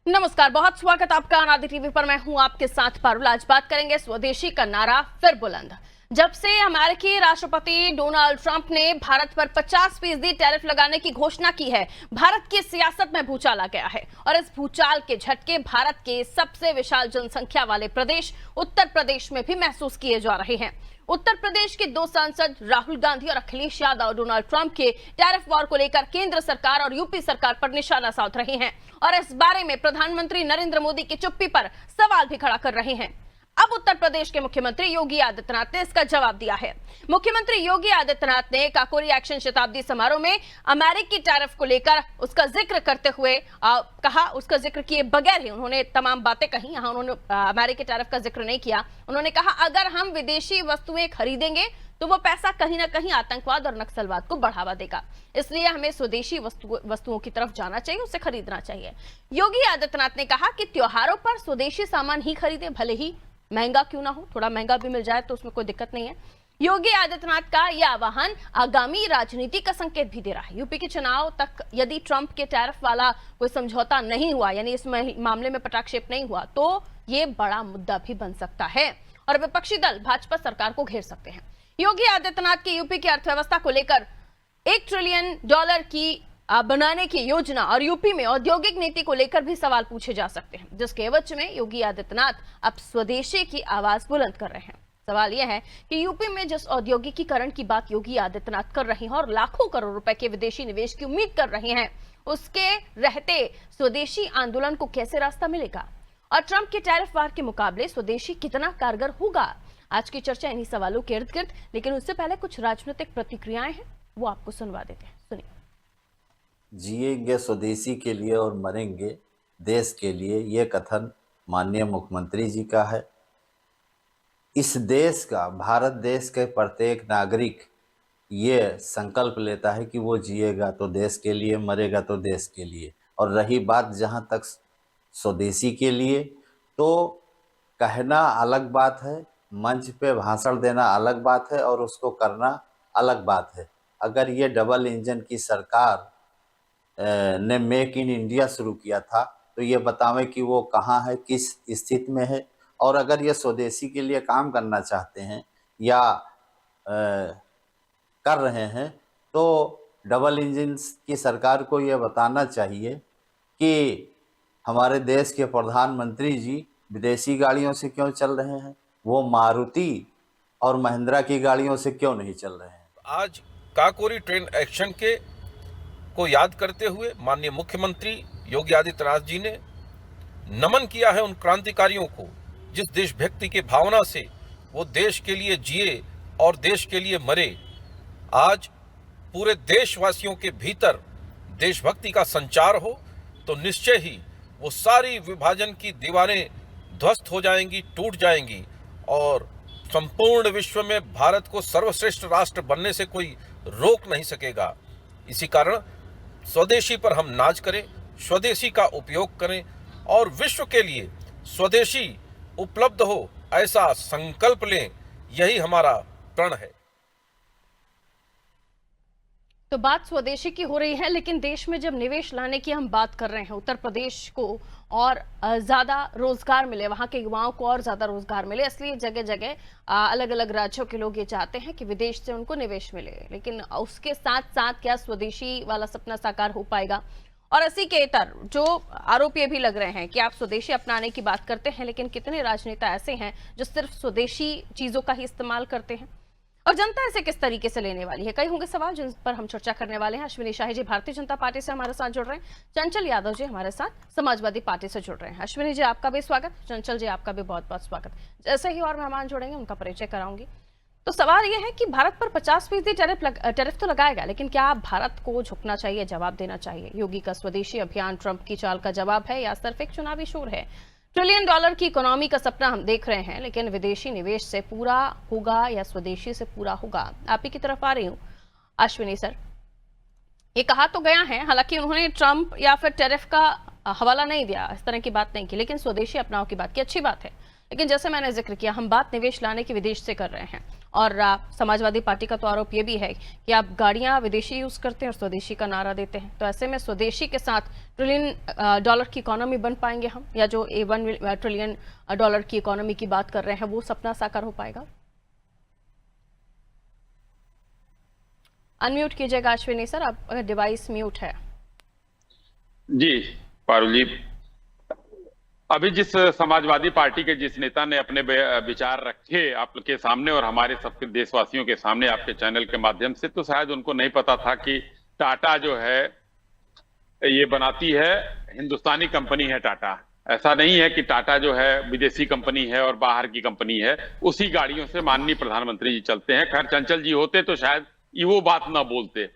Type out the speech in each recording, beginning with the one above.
नमस्कार, बहुत स्वागत आपका अनादि टीवी पर। मैं हूं आपके साथ पारुल। आज बात करेंगे स्वदेशी का नारा फिर बुलंद। जब से अमेरिकी राष्ट्रपति डोनाल्ड ट्रंप ने भारत पर 50% टैरिफ लगाने की घोषणा की है, भारत की सियासत में भूचाल आ गया है। और इस भूचाल के झटके भारत के सबसे विशाल जनसंख्या वाले प्रदेश उत्तर प्रदेश में भी महसूस किए जा रहे हैं। उत्तर प्रदेश के दो सांसद राहुल गांधी और अखिलेश यादव डोनाल्ड ट्रंप के टैरिफ वॉर को लेकर केंद्र सरकार और यूपी सरकार पर निशाना साध रहे हैं और इस बारे में प्रधानमंत्री नरेंद्र मोदी की चुप्पी पर सवाल भी खड़ा कर रहे हैं। अब उत्तर प्रदेश के मुख्यमंत्री योगी आदित्यनाथ ने इसका जवाब दिया है। मुख्यमंत्री योगी आदित्यनाथ ने काकोरी एक्शन शताब्दी समारोह में अमेरिकी टैरिफ को लेकर उसका जिक्र करते हुए कहा, उसका जिक्र किए बगैर ही उन्होंने तमाम बातें कही। यहां उन्होंने अमेरिकी टैरिफ का जिक्र नहीं किया। उन्होंने कहा, अगर हम विदेशी वस्तुएं खरीदेंगे तो वो पैसा कहीं ना कहीं आतंकवाद और नक्सलवाद को बढ़ावा देगा, इसलिए हमें स्वदेशी वस्तुओं की तरफ जाना चाहिए, उसे खरीदना चाहिए। योगी आदित्यनाथ ने कहा कि त्योहारों पर स्वदेशी सामान ही खरीदे, भले ही महंगा क्यों ना हो, थोड़ा महंगा भी मिल जाए तो उसमें कोई दिक्कत नहीं है। योगी आदित्यनाथ का यह आह्वान आगामी राजनीति का संकेत भी दे रहा है। यूपी के चुनाव तक यदि ट्रंप के टैरिफ वाला कोई समझौता नहीं हुआ, यानी इस मामले में पटाक्षेप नहीं हुआ, तो ये बड़ा मुद्दा भी बन सकता है और विपक्षी दल भाजपा सरकार को घेर सकते हैं। योगी आदित्यनाथ की यूपी की अर्थव्यवस्था को लेकर $1 ट्रिलियन की बनाने की योजना और यूपी में औद्योगिक नीति को लेकर भी सवाल पूछे जा सकते हैं, जिसके एवज में योगी आदित्यनाथ अब स्वदेशी की आवाज बुलंद कर रहे हैं। सवाल यह है कि यूपी में जिस औद्योगिकीकरण की बात योगी आदित्यनाथ कर रहे हैं और लाखों करोड़ रुपए के विदेशी निवेश की उम्मीद कर रहे हैं, उसके रहते स्वदेशी आंदोलन को कैसे रास्ता मिलेगा और ट्रंप के टैरिफ वार के मुकाबले स्वदेशी कितना कारगर होगा? आज की चर्चा इन्हीं सवालों के इर्द गिर्द, लेकिन उससे पहले कुछ राजनीतिक प्रतिक्रियाएं हैं, वो आपको सुनवा देते हैं। सुनिए। जिएंगे स्वदेशी के लिए और मरेंगे देश के लिए, ये कथन माननीय मुख्यमंत्री जी का है। इस देश का, भारत देश के प्रत्येक नागरिक ये संकल्प लेता है कि वो जिएगा तो देश के लिए, मरेगा तो देश के लिए। और रही बात जहाँ तक स्वदेशी के लिए, तो कहना अलग बात है, मंच पे भाषण देना अलग बात है और उसको करना अलग बात है। अगर ये डबल इंजन की सरकार ने मेक इन इंडिया शुरू किया था तो ये बतावें कि वो कहाँ है, किस स्थिति में है। और अगर ये स्वदेशी के लिए काम करना चाहते हैं या कर रहे हैं तो डबल इंजन की सरकार को ये बताना चाहिए कि हमारे देश के प्रधानमंत्री जी विदेशी गाड़ियों से क्यों चल रहे हैं, वो मारुति और महिंद्रा की गाड़ियों से क्यों नहीं चल रहे हैं। आज काकोरी ट्रेन एक्शन के को याद करते हुए माननीय मुख्यमंत्री योगी आदित्यनाथ जी ने नमन किया है उन क्रांतिकारियों को जिस देशभक्ति के भावना से वो देश के लिए जिए और देश के लिए मरे। आज पूरे देशवासियों के भीतर देशभक्ति का संचार हो तो निश्चय ही वो सारी विभाजन की दीवारें ध्वस्त हो जाएंगी, टूट जाएंगी और संपूर्ण विश्व में भारत को सर्वश्रेष्ठ राष्ट्र बनने से कोई रोक नहीं सकेगा। इसी कारण स्वदेशी पर हम नाज करें, स्वदेशी का उपयोग करें और विश्व के लिए स्वदेशी उपलब्ध हो ऐसा संकल्प लें, यही हमारा प्रण है। तो बात स्वदेशी की हो रही है, लेकिन देश में जब निवेश लाने की हम बात कर रहे हैं, उत्तर प्रदेश को और ज्यादा रोजगार मिले, वहां के युवाओं को और ज्यादा रोजगार मिले, इसलिए जगह जगह अलग अलग राज्यों के लोग ये चाहते हैं कि विदेश से उनको निवेश मिले। लेकिन उसके साथ साथ क्या स्वदेशी वाला सपना साकार हो पाएगा? और इसी के इतर जो आरोप ये भी लग रहे हैं कि आप स्वदेशी अपनाने की बात करते हैं, लेकिन कितने राजनेता ऐसे हैं जो सिर्फ स्वदेशी चीजों का ही इस्तेमाल करते हैं और जनता इसे किस तरीके से लेने वाली है? कई होंगे सवाल जिन पर हम चर्चा करने वाले हैं। अश्विनी शाही जी भारतीय जनता पार्टी से हमारे साथ जुड़ रहे हैं, चंचल यादव जी हमारे साथ समाजवादी पार्टी से जुड़ रहे हैं। अश्विनी जी आपका भी स्वागत, चंचल जी आपका भी बहुत बहुत स्वागत। जैसे ही और मेहमान जुड़ेंगे उनका परिचय कराऊंगी। तो सवाल यह है कि भारत पर 50% टैरिफ तो लगाएगा, लेकिन क्या भारत को झुकना चाहिए, जवाब देना चाहिए? योगी का स्वदेशी अभियान ट्रंप की चाल का जवाब है या सिर्फ एक चुनावी शोर है? $1 ट्रिलियन की इकोनॉमी का सपना हम देख रहे हैं, लेकिन विदेशी निवेश से पूरा होगा या स्वदेशी से पूरा होगा? आप ही की तरफ आ रही हूँ अश्विनी सर। ये कहा तो गया है, हालांकि उन्होंने ट्रंप या फिर टैरिफ का हवाला नहीं दिया, इस तरह की बात नहीं की, लेकिन स्वदेशी अपनाओ की बात की, अच्छी बात है। लेकिन जैसे मैंने जिक्र किया, हम बात निवेश लाने की विदेश से कर रहे हैं और समाजवादी पार्टी का तो आरोप ये भी है कि आप गाड़ियां विदेशी यूज करते हैं और स्वदेशी का नारा देते हैं। तो ऐसे में स्वदेशी के साथ ट्रिलियन डॉलर की इकोनॉमी बन पाएंगे हम, या जो $1 ट्रिलियन की इकोनॉमी की बात कर रहे हैं वो सपना साकार हो पाएगा? अनम्यूट कीजिएगा अश्विनी सर, आप अगर डिवाइस म्यूट है। जी पारुल जी, अभी जिस समाजवादी पार्टी के जिस नेता ने अपने विचार रखे आपके सामने और हमारे सबके देशवासियों के सामने आपके चैनल के माध्यम से, तो शायद उनको नहीं पता था कि टाटा जो है ये बनाती है, हिंदुस्तानी कंपनी है टाटा। ऐसा नहीं है कि टाटा जो है विदेशी कंपनी है और बाहर की कंपनी है। उसी गाड़ियों से माननीय प्रधानमंत्री जी चलते हैं। खैर चंचल जी होते तो शायद ये वो बात ना बोलते।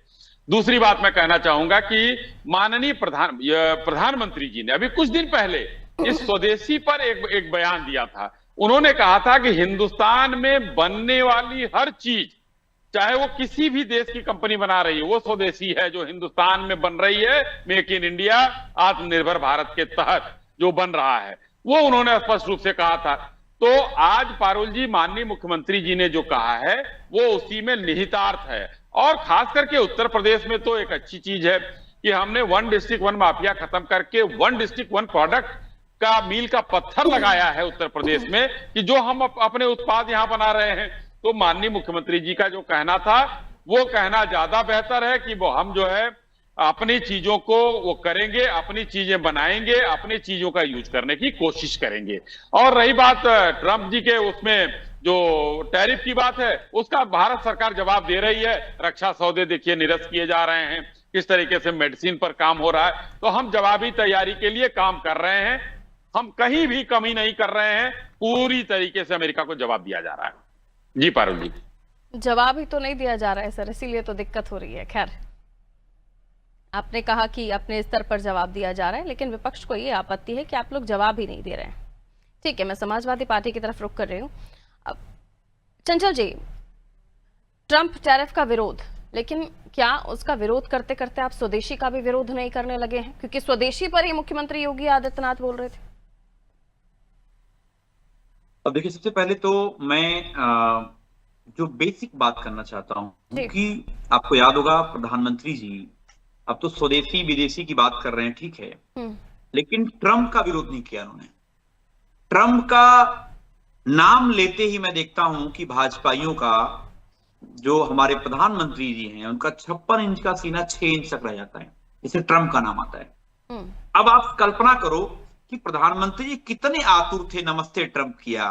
दूसरी बात मैं कहना चाहूंगा कि माननीय प्रधानमंत्री जी ने अभी कुछ दिन पहले इस स्वदेशी पर एक बयान दिया था। उन्होंने कहा था कि हिंदुस्तान में बनने वाली हर चीज, चाहे वो किसी भी देश की कंपनी बना रही है, वो स्वदेशी है। जो हिंदुस्तान में बन रही है, मेक इन इंडिया, आत्मनिर्भर भारत के तहत जो बन रहा है, वो उन्होंने स्पष्ट रूप से कहा था। तो आज पारुल जी माननीय मुख्यमंत्री जी ने जो कहा है वो उसी में निहितार्थ है। और खास करके उत्तर प्रदेश में तो एक अच्छी चीज है कि हमने 1 डिस्ट्रिक्ट 1 माफिया खत्म करके 1 डिस्ट्रिक्ट 1 प्रोडक्ट का मील का पत्थर लगाया है उत्तर प्रदेश में, कि जो हम अपने उत्पाद यहां बना रहे हैं। तो माननीय मुख्यमंत्री जी का जो कहना था वो कहना ज्यादा बेहतर है कि वो हम जो है अपनी चीजों को वो करेंगे, अपनी चीजें बनाएंगे, अपनी चीजों का यूज करने की कोशिश करेंगे। और रही बात ट्रंप जी के उसमें जो टैरिफ की बात है, उसका भारत सरकार जवाब दे रही है। रक्षा सौदे देखिए निरस्त किए जा रहे हैं, किस तरीके से मेडिसिन पर काम हो रहा है। तो हम जवाबी तैयारी के लिए काम कर रहे हैं, हम कहीं भी कमी नहीं कर रहे हैं। पूरी तरीके से अमेरिका को जवाब दिया जा रहा है। जी पारुल जी, जवाब ही तो नहीं दिया जा रहा है सर, इसीलिए तो दिक्कत हो रही है। खैर, आपने कहा कि अपने स्तर पर जवाब दिया जा रहा है, लेकिन विपक्ष को ये आपत्ति है कि आप लोग जवाब ही नहीं दे रहे हैं। ठीक है, मैं समाजवादी पार्टी की तरफ रुख कर रही हूँ। अब चंचल जी, ट्रंप टैरिफ का विरोध, लेकिन क्या उसका विरोध करते करते आप स्वदेशी का भी विरोध नहीं करने लगे हैं? क्योंकि स्वदेशी पर ही मुख्यमंत्री योगी आदित्यनाथ बोल रहे थे। अब देखिए, सबसे पहले तो मैं जो बेसिक बात करना चाहता हूं कि आपको याद होगा प्रधानमंत्री जी अब तो स्वदेशी विदेशी की बात कर रहे हैं, ठीक है, लेकिन ट्रंप का विरोध नहीं किया उन्होंने। ट्रंप का नाम लेते ही मैं देखता हूं कि भाजपाइयों का, जो हमारे प्रधानमंत्री जी हैं, उनका 56 इंच का सीना 6 इंच तक रह जाता है, इसे ट्रंप का नाम आता है। अब आप कल्पना करो कि प्रधानमंत्री जी कितने आतुर थे, नमस्ते ट्रंप किया,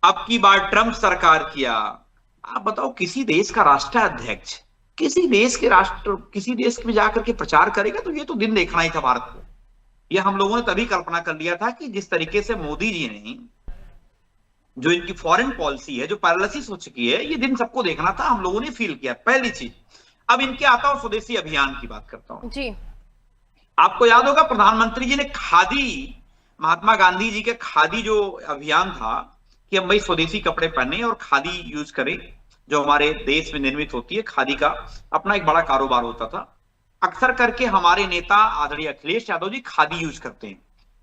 अब की बार ट्रंप सरकार किया। आप बताओ, किसी देश का राष्ट्राध्यक्ष किसी देश में जाकर के प्रचार करेगा? तो ये तो दिन देखना ही था भारत को। ये हम लोगों ने तभी कल्पना कर लिया था कि जिस तरीके से मोदी जी ने, जो इनकी फॉरेन पॉलिसी है, जो पैरालिसिस हो चुकी है, ये दिन सबको देखना था, हम लोगों ने फील किया। पहली चीज। अब इनके आता हूं स्वदेशी अभियान की बात करता हूं जी। आपको याद होगा प्रधानमंत्री जी ने खादी, महात्मा गांधी जी के खादी जो अभियान था कि हम भाई स्वदेशी कपड़े पहने और खादी यूज करें, जो हमारे देश में निर्मित होती है। खादी का अपना एक बड़ा कारोबार होता था। अक्सर करके हमारे नेता आदरणीय अखिलेश यादव जी खादी यूज करते हैं।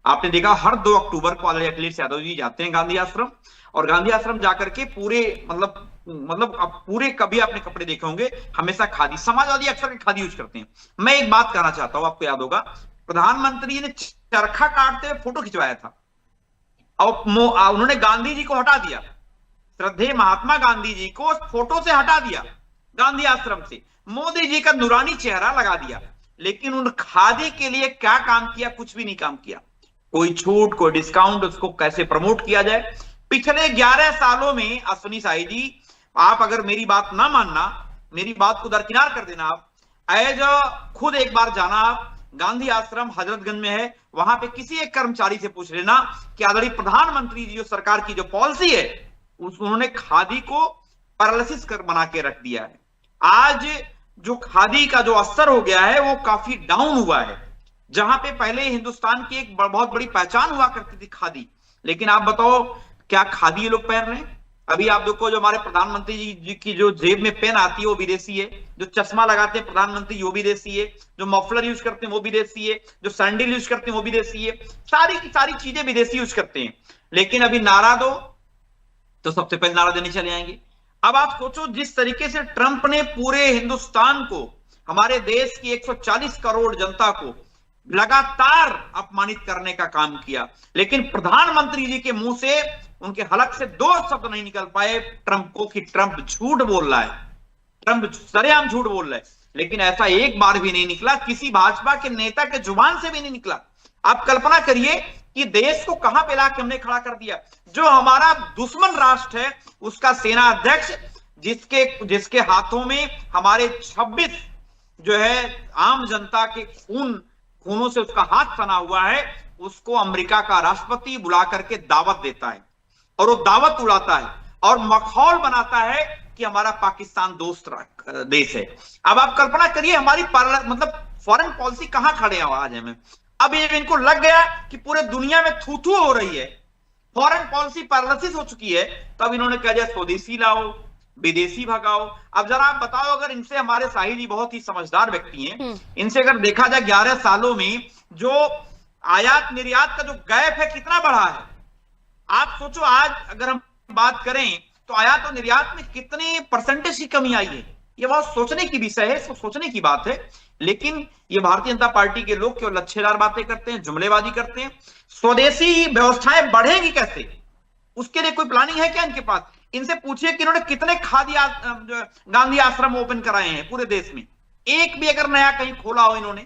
आपने देखा हर 2 अक्टूबर को आदरणीय अखिलेश यादव जी जाते हैं गांधी आश्रम, और गांधी आश्रम जाकर के पूरे मतलब अब पूरे कभी आपने कपड़े देखे होंगे, हमेशा खादी, समाजवादी अक्सर खादी यूज करते हैं। मैं एक बात कहना चाहता हूं, आपको याद होगा प्रधानमंत्री ने चरखा काटते हुए फोटो खिंचवाया था और उन्होंने गांधी जी को हटा दिया, श्रद्धेय महात्मा गांधी जी को फोटो से हटा दिया गांधी आश्रम से, मोदी जी का नूरानी चेहरा लगा दिया। लेकिन उन खादी के लिए क्या काम किया? कुछ भी नहीं काम किया। कोई छूट, कोई डिस्काउंट, उसको कैसे प्रमोट किया जाए। पिछले 11 सालों में अश्विनी साई जी, आप अगर मेरी बात ना मानना, मेरी बात को दरकिनार कर देना, आप खुद एक बार जाना, आप गांधी आश्रम हजरतगंज में है, वहां पे किसी एक कर्मचारी से पूछ लेना कि आदरणीय प्रधानमंत्री जी जो सरकार की जो पॉलिसी है, उन्होंने खादी को पैरालिसिस कर बना के रख दिया है। आज जो खादी का जो असर हो गया है वो काफी डाउन हुआ है। जहां पे पहले हिंदुस्तान की एक बहुत बड़ी पहचान हुआ करती थी खादी, लेकिन आप बताओ क्या खादी ये लोग पहन रहे हैं? अभी आप देखो, जो हमारे प्रधानमंत्री जी की जो जेब में पेन आती है वो विदेशी है, जो चश्मा लगाते हैं प्रधानमंत्री वो विदेशी है, जो मफलर यूज करते हैं वो विदेशी है, जो सैंडल यूज करते हैं वो विदेशी है, सारी की सारी चीजें विदेशी यूज करते हैं। लेकिन अभी नारा दो तो सबसे पहले नारा देने चले आएंगे। अब आप सोचो जिस तरीके से ट्रंप ने पूरे हिंदुस्तान को, हमारे देश की 140 करोड़ जनता को लगातार अपमानित करने का काम किया, लेकिन प्रधानमंत्री जी के मुंह से, उनके हलक से दो शब्द नहीं निकल पाए ट्रंप को कि ट्रंप झूठ बोल रहा है, ट्रंप सरेआम झूठ बोल रहा है। लेकिन ऐसा एक बार भी नहीं निकला, किसी भाजपा के नेता के जुबान से भी नहीं निकला। आप कल्पना करिए कि देश को कहां पे लाके हमने खड़ा कर दिया। जो हमारा दुश्मन राष्ट्र है उसका सेना अध्यक्ष, जिसके हाथों में हमारे 26 जो है आम जनता के खूनों से उसका हाथ सना हुआ है, उसको अमेरिका का राष्ट्रपति बुला करके दावत देता है और वो दावत उड़ाता है और मखौल बनाता है कि हमारा पाकिस्तान दोस्त देश है। अब आप कल्पना करिए हमारी मतलब फॉरेन पॉलिसी कहां खड़े हैं आज हमें। अब ये इनको लग गया कि पूरे दुनिया में थू थू हो रही है, फॉरेन पॉलिसी पैरालिसिस हो चुकी है, तब इन्होंने कह दिया स्वदेशी लाओ, विदेशी भगाओ। अब जरा आप बताओ, अगर इनसे, हमारे शाही जी बहुत ही समझदार व्यक्ति हैं, इनसे अगर देखा जाए 11 सालों में जो आयात निर्यात का जो गैप है कितना बढ़ा है। आप सोचो आज अगर हम बात करें तो आयात और निर्यात में कितने परसेंटेज की कमी आई है। ये बहुत सोचने की विषय है, इसको सोचने की बात है। लेकिन ये भारतीय जनता पार्टी के लोग केवल लच्छेदार बातें करते हैं, जुमलेबाजी करते हैं। स्वदेशी व्यवस्थाएं बढ़ेगी कैसे, उसके लिए कोई प्लानिंग है क्या इनके पास? इनसे पूछिए कि इन्होंने कितने गांधी आश्रम ओपन कराए हैं पूरे देश में। एक भी अगर नया कहीं खोला हो इन्होंने,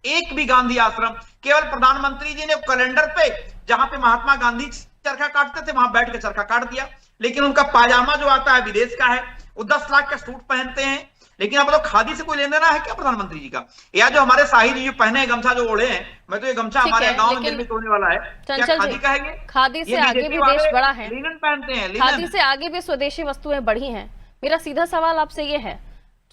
एक भी गांधी आश्रम? केवल प्रधानमंत्री जी ने कैलेंडर पे जहां पे महात्मा गांधी चरखा काटते थे वहां बैठ के चरखा काट दिया, लेकिन उनका पायजामा जो आता है विदेश का है, वो 10 लाख का सूट पहनते हैं। लेकिन अब तो खादी से कोई लेना देना है क्या प्रधानमंत्री जी का? या जो हमारे शाही जी जो पहने गमछा जो ओढ़े हैं, मैं तो ये गमछा हमारे गांव में निर्मित होने वाला है, क्या खादी का है ये? खादी से आगे भी देश बड़ा है, लिनन पहनते हैं, खादी से आगे भी स्वदेशी वस्तुएं बढ़ी हैं। मेरा सीधा सवाल आपसे ये है,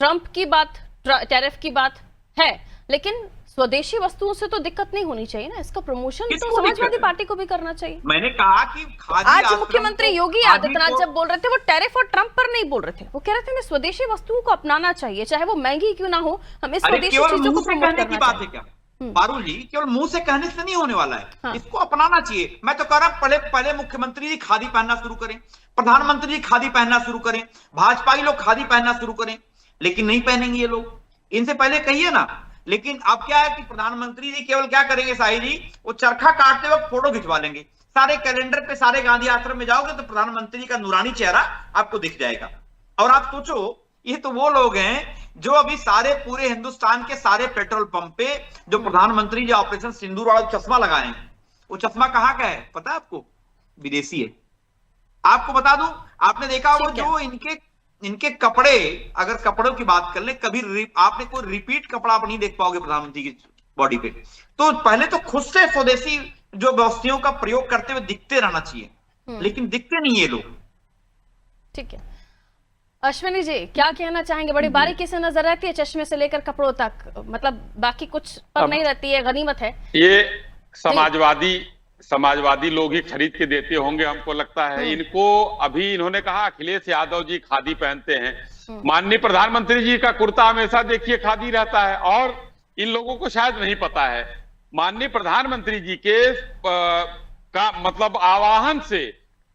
ट्रंप की बात, टैरिफ की बात है, लेकिन स्वदेशी वस्तुओं से तो दिक्कत नहीं होनी चाहिए ना, इसका प्रमोशन तो समाजवादी पार्टी को भी करना चाहिए। मैंने कहा कि आज मुख्यमंत्री योगी आदित्यनाथ जब बोल रहे थे, वो टैरिफ और ट्रंप पर नहीं बोल रहे थे, वो कह रहे थे हमें स्वदेशी वस्तुओं को अपनाना चाहिए, चाहे वो महंगी क्यों ना हो, हमें स्वदेशी चीजों को प्रमोट करना चाहिए। बात है क्या पारुल जी? केवल मुंह से कहने से नहीं होने वाला है, हाँ। इसको अपनाना चाहिए। मैं तो कह रहा हूं पहले मुख्यमंत्री जी खादी पहनना शुरू करें, प्रधानमंत्री जी खादी पहनना शुरू करें, भाजपाई लोग खादी पहनना शुरू करें। लेकिन नहीं पहनेंगे ये लोग, इनसे पहले कहिए ना। लेकिन अब क्या है कि प्रधानमंत्री जी केवल क्या करेंगे शाही जी, वो चरखा काटते वक्त फोटो खिंचवा लेंगे। सारे कैलेंडर पे, सारे गांधी आश्रम में जाओगे तो प्रधानमंत्री का नूरानी चेहरा आपको दिख जाएगा। और आप सोचो, ये तो वो लोग हैं जो अभी सारे पूरे हिंदुस्तान के सारे पेट्रोल पंप पे जो प्रधानमंत्री जी ऑपरेशन सिंदूर वाला चश्मा लगाए हैं, वो चश्मा कहां का है पता है आपको? विदेशी है। आपको बता दूं, आपने देखा वो जो इनके कपड़े, अगर कपड़ों की बात कर ले, कभी आपने कोई रिपीट कपड़ा आप नहीं देख पाओगे प्रधानमंत्री की बॉडी पे। तो पहले तो खुद से स्वदेशी जो वस्तुओं का प्रयोग करते हुए दिखते रहना चाहिए, लेकिन दिखते नहीं ये लोग। ठीक है अश्विनी जी, क्या कहना चाहेंगे? बड़ी बारीकी से नजर रहती है चश्मे से लेकर कपड़ों तक, मतलब बाकी कुछ पर नहीं रहती है, गनीमत है। ये समाजवादी लोग ही खरीद के देते होंगे हमको लगता है इनको। अभी इन्होंने कहा अखिलेश यादव जी खादी पहनते हैं, माननीय प्रधानमंत्री जी का कुर्ता हमेशा देखिए खादी रहता है, और इन लोगों को शायद नहीं पता है माननीय प्रधानमंत्री जी के का मतलब आवाहन से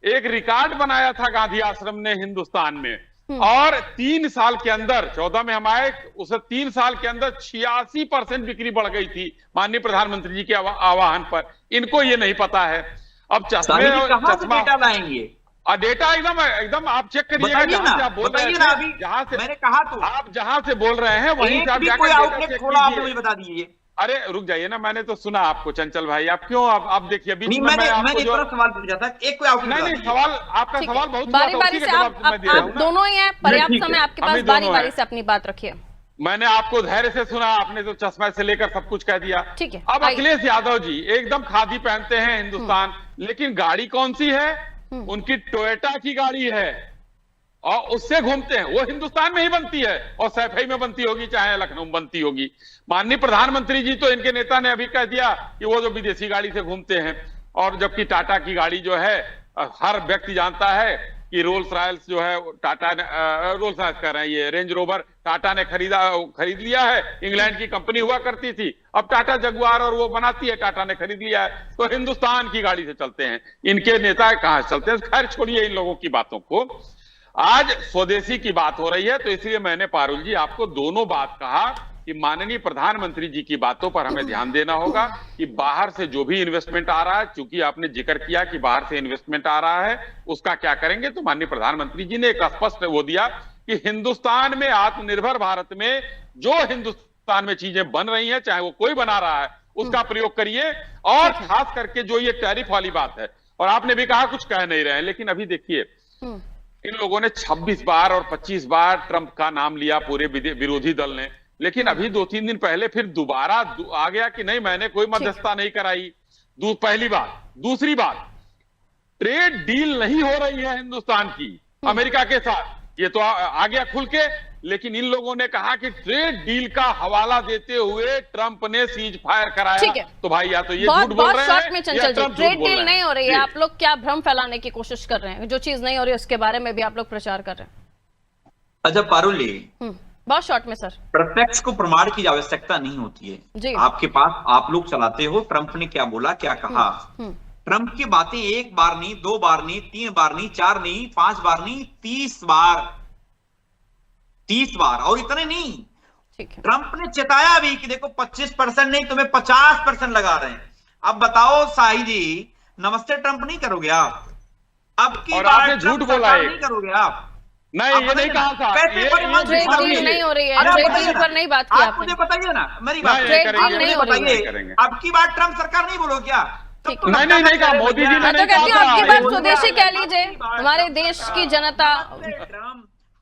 एक रिकॉर्ड बनाया था गांधी आश्रम ने हिंदुस्तान में, और 3 साल के अंदर, 14 में हम आए, उसे 3 साल के अंदर 86% बिक्री बढ़ गई थी माननीय प्रधानमंत्री जी के आह्वान पर। इनको ये नहीं पता है। अब चश्मा डेटा लाएंगे, डेटा एकदम आप चेक करिएगा जहां से आप बोल रहे हैं, जहां से मैंने कहा तो आप जहां से बोल रहे हैं वहीं से आप जाकर मुझे बता दीजिए। अरे रुक जाइए ना, मैंने तो सुना आपको चंचल भाई, आप क्यों आप देखिए बीच में मैंने सवाल पूछा था, एक कोई नहीं सवाल, आपका सवाल बहुत बारी-बारी से आप दोनों ही हैं, पर्याप्त समय आपके पास, बारी-बारी से अपनी बात रखिए। मैंने आपको धैर्य से सुना, आपने तो चश्मा से लेकर सब कुछ कह दिया। ठीक है। अब अखिलेश यादव जी एकदम खादी पहनते हैं हिंदुस्तान, लेकिन गाड़ी कौन सी है? उनकी टोयोटा की गाड़ी है और उससे घूमते हैं। वो हिंदुस्तान में ही बनती है और सैफई में बनती होगी, चाहे लखनऊ में बनती होगी। माननीय प्रधानमंत्री जी तो इनके नेता ने अभी कह दिया कि वो जो विदेशी गाड़ी से घूमते हैं, और जबकि टाटा की गाड़ी जो है हर व्यक्ति जानता है कि रोल्स रॉयल्स जो है टाटा ने, रोल्स रॉयल्स कह रहे हैं, ये रेंज रोवर टाटा ने खरीद लिया है। इंग्लैंड की कंपनी हुआ करती थी, अब टाटा जगुआर और वो बनाती है, टाटा ने खरीद लिया है। तो हिंदुस्तान की गाड़ी से चलते हैं, इनके नेता कहां से चलते हैं? खैर छोड़िए इन लोगों की बातों को। आज स्वदेशी की बात हो रही है, तो इसलिए मैंने पारुल जी आपको दोनों बात कहा कि माननीय प्रधानमंत्री जी की बातों पर हमें ध्यान देना होगा कि बाहर से जो भी इन्वेस्टमेंट आ रहा है, चूंकि आपने जिक्र किया कि बाहर से इन्वेस्टमेंट आ रहा है, उसका क्या करेंगे। तो माननीय प्रधानमंत्री जी ने एक स्पष्ट वो दिया कि हिंदुस्तान में, आत्मनिर्भर भारत में जो हिंदुस्तान में चीजें बन रही हैं, चाहे वो कोई बना रहा है, उसका प्रयोग करिए। और खास करके जो ये टैरिफ वाली बात है, और आपने भी कहा कुछ कह नहीं रहे हैं, लेकिन अभी देखिए इन लोगों ने 26 बार और 25 बार ट्रंप का नाम लिया, पूरे विरोधी दल ने, लेकिन अभी 2-3 दिन पहले फिर दोबारा आ गया कि नहीं मैंने कोई मध्यस्थता नहीं कराई। पहली बात। दूसरी बात, ट्रेड डील नहीं हो रही है हिंदुस्तान की अमेरिका के साथ, ये तो आ गया खुल के। लेकिन इन लोगों ने कहा कि ट्रेड डील का हवाला देते हुए ट्रंप ने सीज फायर कराया। तो भाई या तो ये झूठ बोल रहे हैं में चंचल जी, ट्रेड डील नहीं हो रही है। आप लोग क्या भ्रम फैलाने की कोशिश कर रहे हैं? जो चीज नहीं हो रही उसके बारे में भी आप लोग प्रचार कर रहे हैं। अच्छा पारुल जी, बहुत शॉर्ट में सर, प्रत्यक्ष को प्रमाण की आवश्यकता नहीं होती है जी। आपके पास आप लोग चलाते हो, ट्रंप ने क्या बोला, क्या कहा। ट्रंप की बातें एक बार नहीं, 2 बार नहीं, 3 बार नहीं, 4 नहीं, 5 बार नहीं, 30 बार, 30 बार। और इतने नहीं, ट्रंप ने चेताया भी कि देखो 25% नहीं तुम्हें 50% लगा रहे हैं। अब बताओ शाही जी, नमस्ते ट्रंप नहीं करोगे आप? अब की बार झूठ बोला नहीं करोगे आप? नहीं, ये नहीं कहा था। ट्रेड डील नहीं हो रही है, ट्रेड डील पर नहीं बात की आप मुझे बताइए ना, मेरी बात ट्रेड डील नहीं हो रही है। अब की बार ट्रंप सरकार नहीं बोलो क्या? नहीं कहा मोदी जी ने। मैं तो कहती हूँ आपकी बात स्वदेशी कह लीजिए। हमारे देश की जनता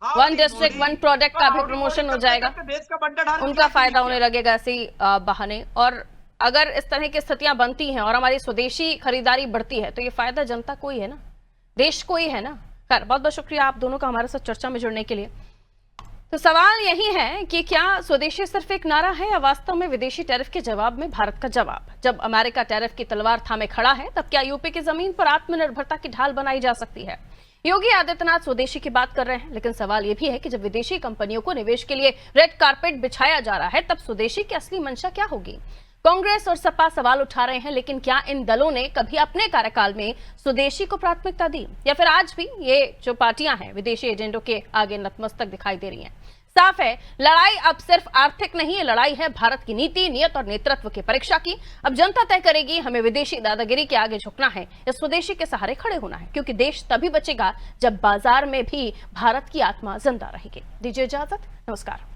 1 डिस्ट्रिक्ट 1 प्रोडक्ट का भी प्रमोशन हो जाएगा, उनका फायदा होने लगेगा ऐसी बहाने। और अगर इस तरह की स्थितियां बनती हैं और हमारी स्वदेशी खरीदारी बढ़ती है तो ये फायदा जनता को ही है ना, देश को ही है ना। खैर, बहुत बहुत शुक्रिया आप दोनों का हमारे साथ चर्चा में जुड़ने के लिए। तो सवाल यही है कि क्या स्वदेशी सिर्फ एक नारा है या वास्तव में विदेशी टैरिफ के जवाब में भारत का जवाब? जब अमेरिका टैरिफ की तलवार थामे खड़ा है, तब क्या यूपी की जमीन पर आत्मनिर्भरता की ढाल बनाई जा सकती है? योगी आदित्यनाथ स्वदेशी की बात कर रहे हैं, लेकिन सवाल यह भी है कि जब विदेशी कंपनियों को निवेश के लिए रेड कारपेट बिछाया जा रहा है, तब स्वदेशी की असली मंशा क्या होगी? कांग्रेस और सपा सवाल उठा रहे हैं, लेकिन क्या इन दलों ने कभी अपने कार्यकाल में स्वदेशी को प्राथमिकता दी, या फिर आज भी ये जो पार्टियां हैं विदेशी एजेंडों के आगे नतमस्तक दिखाई दे रही हैं? साफ है, लड़ाई अब सिर्फ आर्थिक नहीं है, लड़ाई है भारत की नीति, नियत और नेतृत्व की परीक्षा की। अब जनता तय करेगी हमें विदेशी दादागिरी के आगे झुकना है या स्वदेशी के सहारे खड़े होना है, क्योंकि देश तभी बचेगा जब बाजार में भी भारत की आत्मा जिंदा रहेगी। दीजिए इजाजत, नमस्कार।